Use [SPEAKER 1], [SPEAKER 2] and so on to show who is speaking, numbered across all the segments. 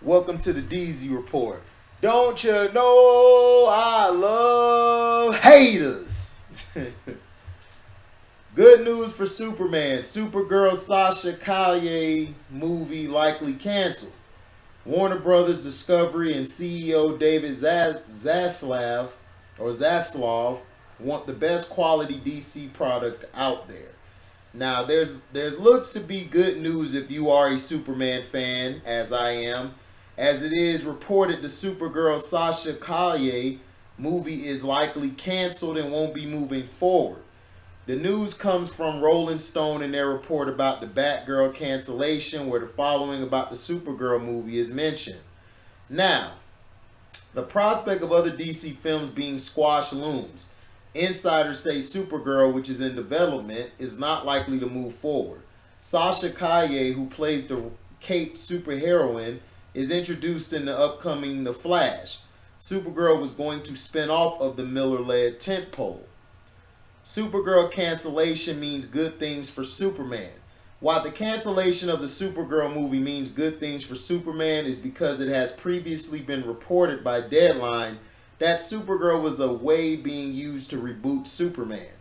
[SPEAKER 1] Welcome to the DZ Report. Don't you know I love haters? Good news for Superman. Supergirl Sasha Calle movie likely canceled. Warner Brothers Discovery and CEO David Zaslav want the best quality DC product out there. Now, there's looks to be good news if you are a Superman fan, as I am, as it is reported the Supergirl Sasha Calle movie is likely canceled and won't be moving forward. The news comes from Rolling Stone in their report about the Batgirl cancellation, where the following about the Supergirl movie is mentioned. Now, the prospect of other DC films being squashed looms. Insiders say Supergirl, which is in development, is not likely to move forward. Sasha Calle, who plays the caped superheroine, is introduced in the upcoming The Flash. Supergirl was going to spin off of the Miller-led tentpole. Supergirl cancellation means good things for Superman. While the cancellation of the Supergirl movie means good things for Superman is because it has previously been reported by Deadline that Supergirl was a way being used to reboot Superman,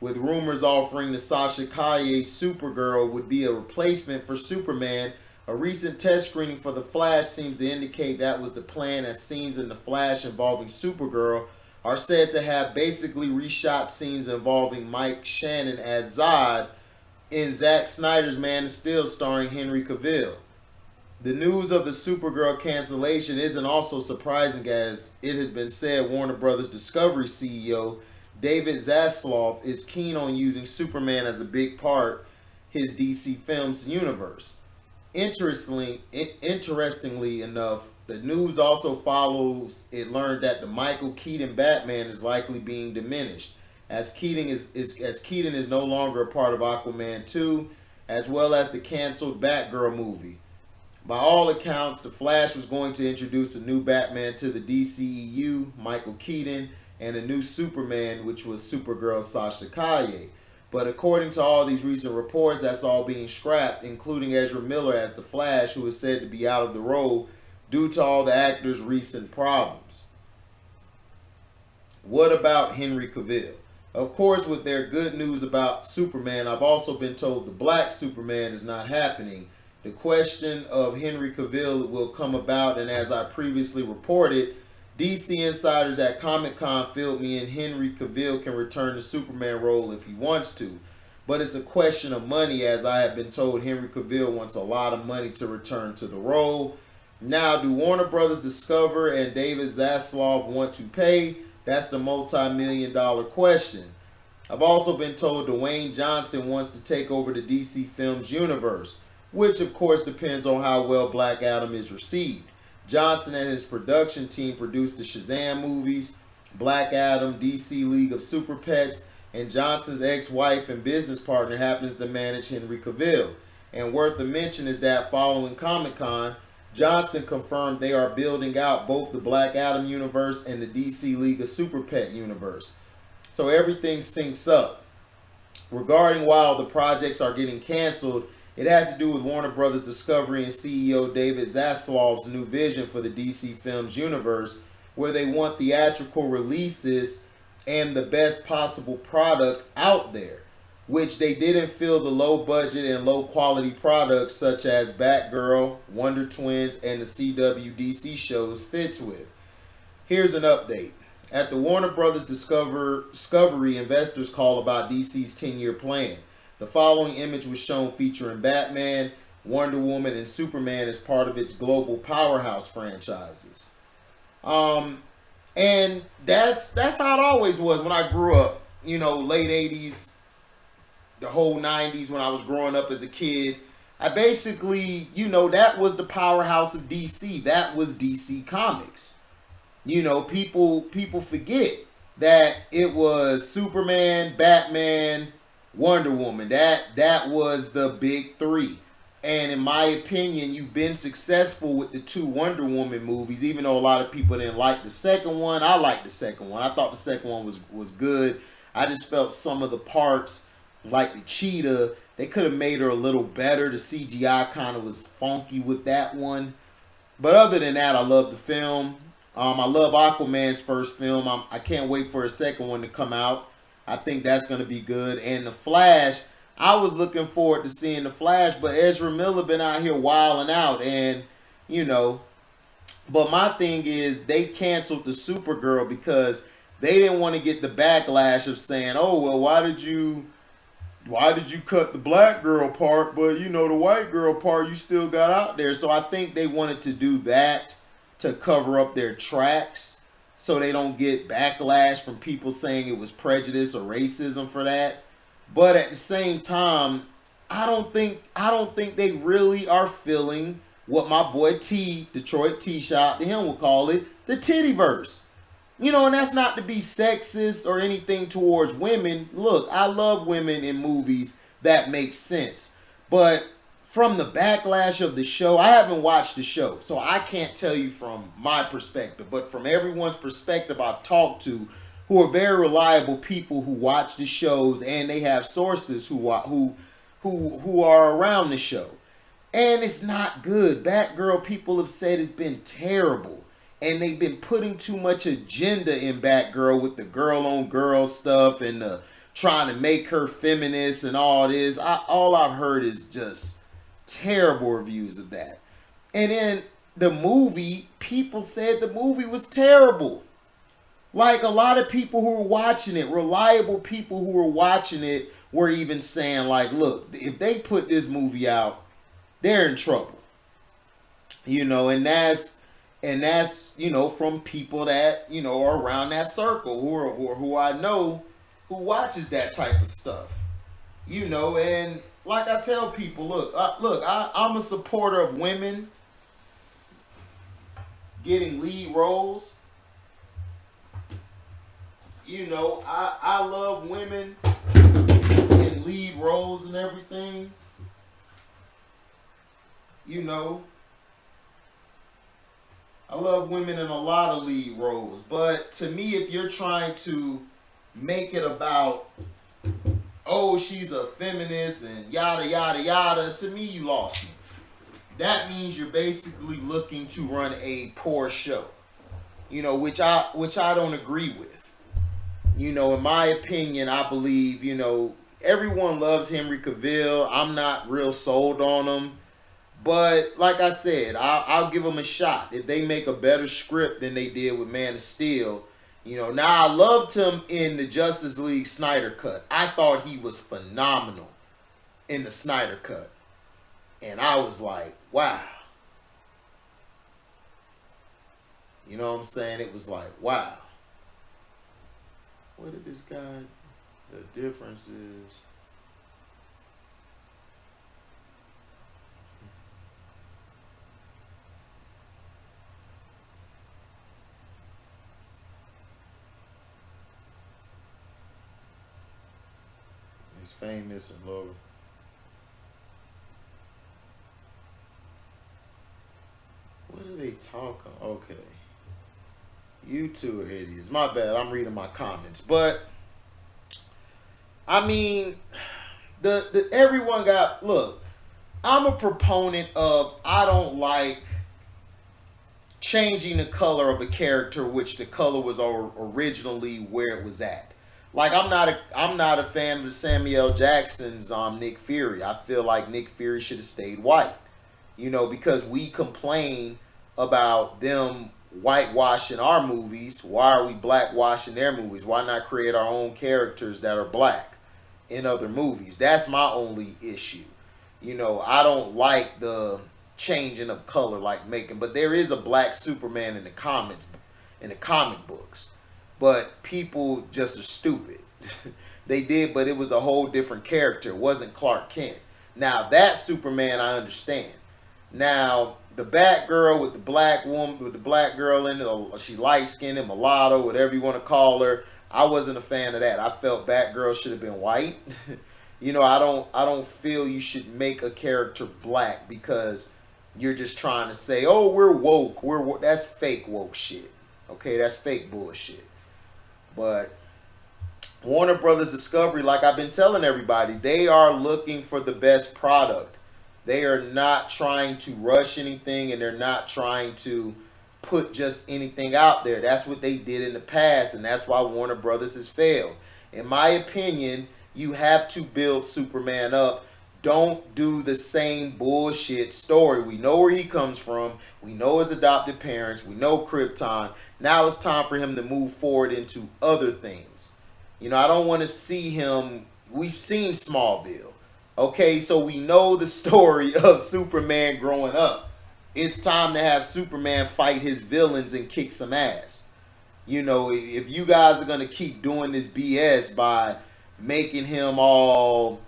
[SPEAKER 1] with rumors offering the Sasha Calle Supergirl would be a replacement for Superman. A recent test screening for The Flash seems to indicate that was the plan, as scenes in The Flash involving Supergirl are said to have basically reshot scenes involving Mike Shannon as Zod in Zack Snyder's Man of Steel starring Henry Cavill. The news of the Supergirl cancellation isn't also surprising, as it has been said Warner Brothers Discovery CEO David Zaslav is keen on using Superman as a big part his DC Films universe. Interestingly enough, the news also follows it learned that the Michael Keaton Batman is likely being diminished, as Keaton is no longer a part of Aquaman 2, as well as the canceled Batgirl movie. By all accounts, The Flash was going to introduce a new Batman to the DCEU, Michael Keaton, and a new Superman, which was Supergirl Sasha Calle. But according to all these recent reports, that's all being scrapped, including Ezra Miller as The Flash, who is said to be out of the role due to all the actor's recent problems. What about Henry Cavill? Of course, with their good news about Superman, I've also been told the black Superman is not happening. The question of Henry Cavill will come about, and as I previously reported, DC insiders at Comic-Con filled me in Henry Cavill can return the Superman role if he wants to. But it's a question of money, as I have been told Henry Cavill wants a lot of money to return to the role. Now, do Warner Brothers Discover and David Zaslav want to pay? That's the multi-million-dollar question. I've also been told Dwayne Johnson wants to take over the DC Films universe, which of course depends on how well Black Adam is received. Johnson and his production team produced the Shazam movies, Black Adam, DC League of Super Pets, and Johnson's ex-wife and business partner happens to manage Henry Cavill. And worth a mention is that following Comic-Con, Johnson confirmed they are building out both the Black Adam universe and the DC League of Super Pet universe. So everything syncs up. Regarding why the projects are getting canceled, it has to do with Warner Brothers Discovery and CEO David Zaslav's new vision for the DC Films universe, where they want theatrical releases and the best possible product out there, which they didn't feel the low budget and low quality products such as Batgirl, Wonder Twins, and the CW DC shows fits with. Here's an update. At the Warner Brothers Discovery investors call about DC's 10-year plan, the following image was shown featuring Batman, Wonder Woman, and Superman as part of its global powerhouse franchises. And that's how it always was when I grew up. You know, late 80s, the whole 90s when I was growing up as a kid. I basically, that was the powerhouse of DC. That was DC Comics. People forget that it was Superman, Batman, Wonder Woman. That was the big three. And in my opinion, you've been successful with the two Wonder Woman movies, even though a lot of people didn't like the second one. I liked the second one. I thought the second one was good. I just felt some of the parts, like the cheetah, they could have made her a little better. The CGI kind of was funky with that one. But other than that, I love the film. I love Aquaman's first film. I can't wait for a second one to come out. I think that's going to be good. And The Flash, I was looking forward to seeing The Flash, but Ezra Miller been out here wilding out. And, you know, but my thing is they canceled the Supergirl because they didn't want to get the backlash of saying, oh, well, why did you cut the black girl part, but you know the white girl part you still got out there? So I think they wanted to do that to cover up their tracks so they don't get backlash from people saying it was prejudice or racism for that. But at the same time, I don't think they really are feeling what my boy Detroit T Shot to him would call it, the tittyverse. You know, and that's not to be sexist or anything towards women. Look, I love women in movies that make sense. But from the backlash of the show, I haven't watched the show, so I can't tell you from my perspective. But from everyone's perspective I've talked to, who are very reliable people who watch the shows, and they have sources who are around the show. And it's not good. Batgirl, people have said, it's been terrible. And they've been putting too much agenda in Batgirl with the girl on girl stuff and trying to make her feminist and all this. All I've heard is just terrible reviews of that. And then the movie, people said the movie was terrible. Like a lot of people who were watching it, reliable people who were watching it, were even saying like, look, if they put this movie out, they're in trouble. You know, and that's, you know, from people that, you know, are around that circle who I know who watches that type of stuff. You know, and like I tell people, look, I'm a supporter of women getting lead roles. You know, I love women in lead roles and everything. You know, I love women in a lot of lead roles, but to me, if you're trying to make it about, oh, she's a feminist and yada, yada, yada, to me, you lost me. That means you're basically looking to run a poor show, you know, which I don't agree with. You know, in my opinion, I believe, you know, everyone loves Henry Cavill. I'm not real sold on him. But like I said, I'll give them a shot. If they make a better script than they did with Man of Steel, you know. Now, I loved him in the Justice League Snyder Cut. I thought he was phenomenal in the Snyder Cut. And I was like, wow. You know what I'm saying? It was like, wow. What did this guy... The difference is... He's famous and low. What are they talking? Okay. You two are idiots. My bad. I'm reading my comments. But, I mean, everyone got... Look, I'm a proponent of... I don't like changing the color of a character, which the color was originally where it was at. Like, I'm not a fan of the Samuel Jackson's Nick Fury. I feel like Nick Fury should have stayed white. You know, because we complain about them whitewashing our movies. Why are we blackwashing their movies? Why not create our own characters that are black in other movies? That's my only issue. You know, I don't like the changing of color, like making, but there is a black Superman in the comics, in the comic books. But people just are stupid. They did, but it was a whole different character. It wasn't Clark Kent. Now, that Superman I understand. Now, the Batgirl with the black woman, with the black girl in it, she light-skinned, mulatto, whatever you want to call her. I wasn't a fan of that. I felt Batgirl should have been white. You know, I don't feel you should make a character black because you're just trying to say, oh, we're woke. That's fake woke shit. Okay, that's fake bullshit. But Warner Brothers Discovery, like I've been telling everybody, they are looking for the best product. They are not trying to rush anything, and they're not trying to put just anything out there. That's what they did in the past, and that's why Warner Brothers has failed. In my opinion, you have to build Superman up. Don't do the same bullshit story. We know where he comes from. We know his adopted parents. We know Krypton. Now it's time for him to move forward into other things. You know, I don't want to see him. We've seen Smallville. Okay, so we know the story of Superman growing up. It's time to have Superman fight his villains and kick some ass. You know, if you guys are going to keep doing this BS by making him all,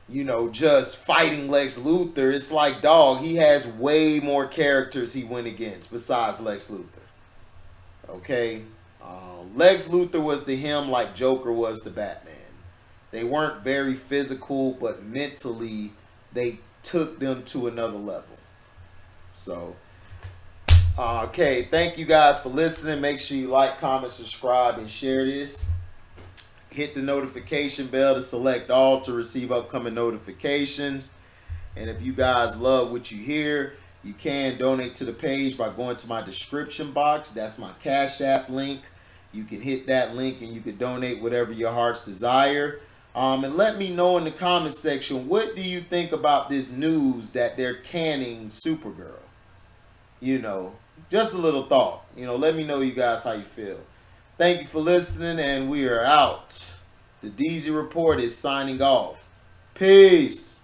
[SPEAKER 1] you know, just fighting Lex Luthor, it's like, dog, he has way more characters he went against besides Lex Luthor. Okay? Lex Luthor was to him like Joker was to Batman. They weren't very physical, but mentally they took them to another level. So, okay, thank you guys for listening. Make sure you like, comment, subscribe, and share this. Hit the notification bell to select all to receive upcoming notifications. And if you guys love what you hear, you can donate to the page by going to my description box. That's my Cash App link. You can hit that link and you can donate whatever your heart's desire. And let me know in the comment section, what do you think about this news that they're canning Supergirl? You know, just a little thought. You know, let me know, you guys, how you feel. Thank you for listening, and we are out. The DZ Report is signing off. Peace.